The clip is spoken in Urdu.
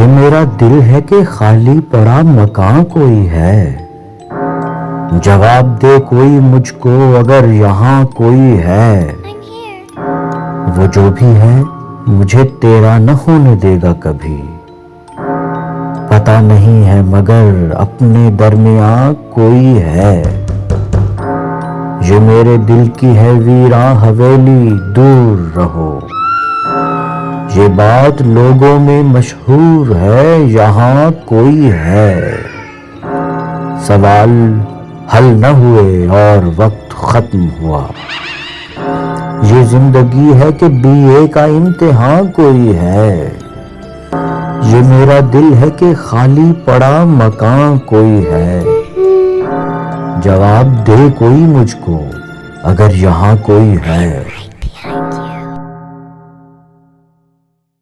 یہ میرا دل ہے کہ خالی پڑا مکان کوئی ہے، جواب دے کوئی مجھ کو اگر یہاں کوئی ہے۔ وہ جو بھی ہے مجھے تیرا نہ ہونے دے گا کبھی، پتہ نہیں ہے مگر اپنے درمیان کوئی ہے۔ یہ میرے دل کی ہے ویراں حویلی، دور رہو۔ یہ بات لوگوں میں مشہور ہے، یہاں کوئی ہے۔ سوال حل نہ ہوئے اور وقت ختم ہوا۔ یہ زندگی ہے کہ BA کا امتحان کوئی ہے۔ یہ میرا دل ہے کہ خالی پڑا مکان کوئی ہے، جواب دے کوئی مجھ کو اگر یہاں کوئی ہے۔